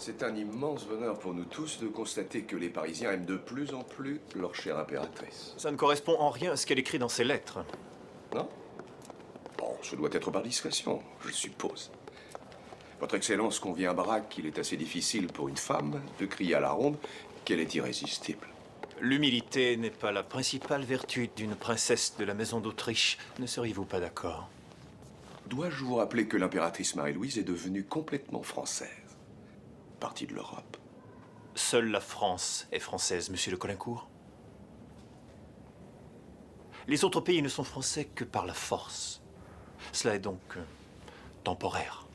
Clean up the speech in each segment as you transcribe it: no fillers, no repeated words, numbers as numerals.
C'est un immense bonheur pour nous tous de constater que les Parisiens aiment de plus en plus leur chère impératrice. Ça ne correspond en rien à ce qu'elle écrit dans ses lettres. Non? Bon, ce doit être par discrétion, je suppose. Votre Excellence convient à Braque qu'il est assez difficile pour une femme de crier à la ronde qu'elle est irrésistible. L'humilité n'est pas la principale vertu d'une princesse de la maison d'Autriche. Ne seriez-vous pas d'accord? Dois-je vous rappeler que l'impératrice Marie-Louise est devenue complètement française? Partie de l'Europe. Seule la France est française, monsieur de Caulaincourt. Les autres pays ne sont français que par la force. Cela est donc temporaire.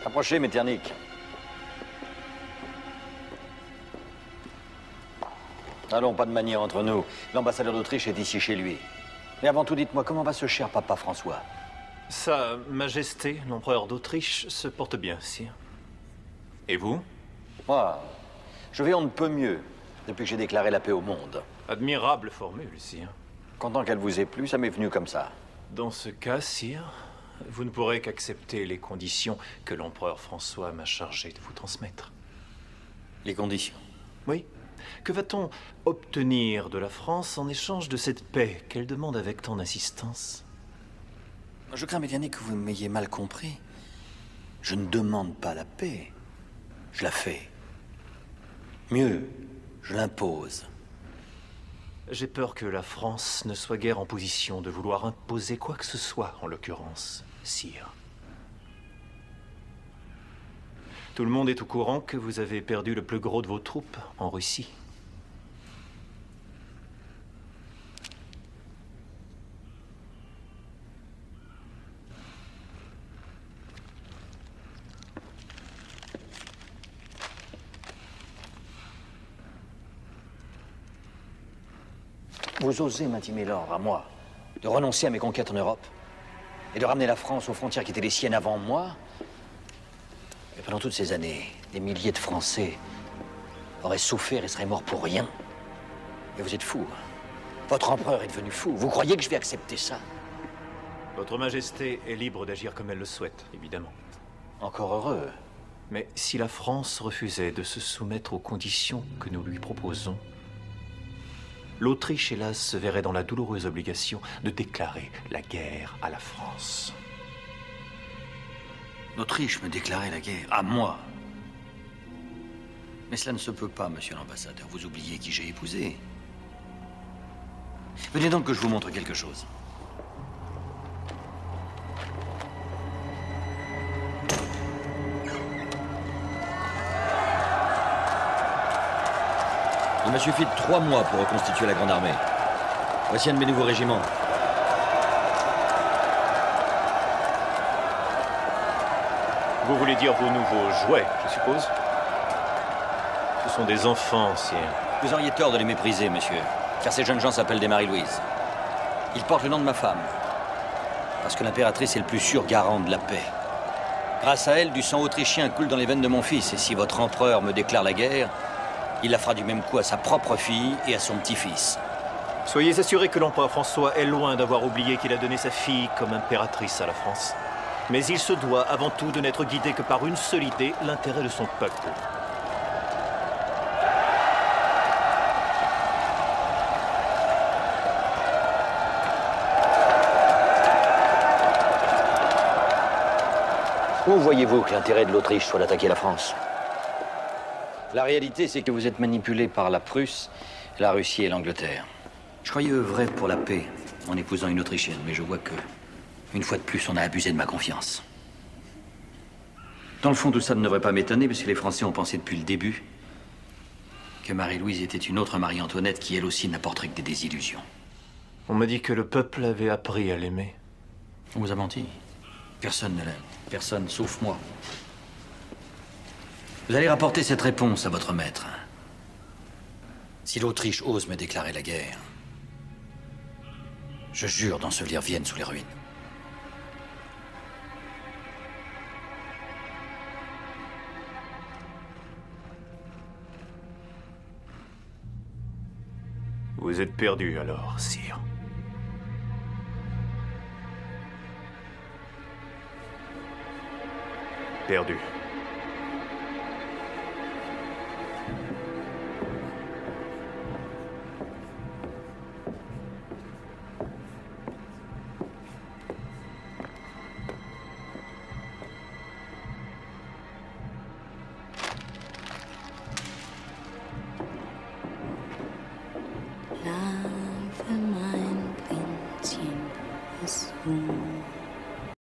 Approchez, Metternich. Allons, pas de manière entre nous. L'ambassadeur d'Autriche est ici chez lui. Mais avant tout, dites-moi, comment va ce cher papa François? Sa Majesté, l'empereur d'Autriche, se porte bien, sire. Et vous? Moi, je vais on ne peut mieux depuis que j'ai déclaré la paix au monde. Admirable formule, sire. Content qu'elle vous ait plu, ça m'est venu comme ça. Dans ce cas, sire, vous ne pourrez qu'accepter les conditions que l'empereur François m'a chargé de vous transmettre. Les conditions? Oui. Que va-t-on obtenir de la France en échange de cette paix qu'elle demande avec tant d'insistance? Je crains, Metternich, que vous m'ayez mal compris. Je ne demande pas la paix. Je la fais. Mieux, je l'impose. J'ai peur que la France ne soit guère en position de vouloir imposer quoi que ce soit, en l'occurrence, sire. Tout le monde est au courant que vous avez perdu le plus gros de vos troupes en Russie. Vous osez m'intimer l'ordre à moi de renoncer à mes conquêtes en Europe et de ramener la France aux frontières qui étaient les siennes avant moi? Et pendant toutes ces années, des milliers de Français auraient souffert et seraient morts pour rien. Et vous êtes fou. Votre empereur est devenu fou. Vous croyez que je vais accepter ça? Votre Majesté est libre d'agir comme elle le souhaite, évidemment. Encore heureux. Mais si la France refusait de se soumettre aux conditions que nous lui proposons, l'Autriche, hélas, se verrait dans la douloureuse obligation de déclarer la guerre à la France. L'Autriche me déclarait la guerre à moi? Mais cela ne se peut pas, monsieur l'ambassadeur. Vous oubliez qui j'ai épousé. Venez donc que je vous montre quelque chose. Il m'a suffi de 3 mois pour reconstituer la Grande Armée. Voici un de mes nouveaux régiments. Vous voulez dire vos nouveaux jouets, je suppose? Ce sont des enfants, sire. Vous auriez tort de les mépriser, monsieur. Car ces jeunes gens s'appellent des Marie-Louise. Ils portent le nom de ma femme. Parce que l'impératrice est le plus sûr garant de la paix. Grâce à elle, du sang autrichien coule dans les veines de mon fils. Et si votre empereur me déclare la guerre, il la fera du même coup à sa propre fille et à son petit-fils. Soyez assurés que l'empereur François est loin d'avoir oublié qu'il a donné sa fille comme impératrice à la France. Mais il se doit avant tout de n'être guidé que par une seule idée, l'intérêt de son peuple. Où voyez-vous que l'intérêt de l'Autriche soit d'attaquer la France? La réalité, c'est que vous êtes manipulé par la Prusse, la Russie et l'Angleterre. Je croyais œuvrer pour la paix en épousant une Autrichienne, mais je vois que, une fois de plus, on a abusé de ma confiance. Dans le fond, tout ça ne devrait pas m'étonner, puisque les Français ont pensé depuis le début que Marie-Louise était une autre Marie-Antoinette qui, elle aussi, n'apporterait que des désillusions. On m'a dit que le peuple avait appris à l'aimer. On vous a menti. Personne ne l'aime. Personne, sauf moi. Vous allez rapporter cette réponse à votre maître. Si l'Autriche ose me déclarer la guerre, je jure d'ensevelir Vienne sous les ruines. Vous êtes perdu alors, sire. Perdu. Love mein Prinzchen, es ruht.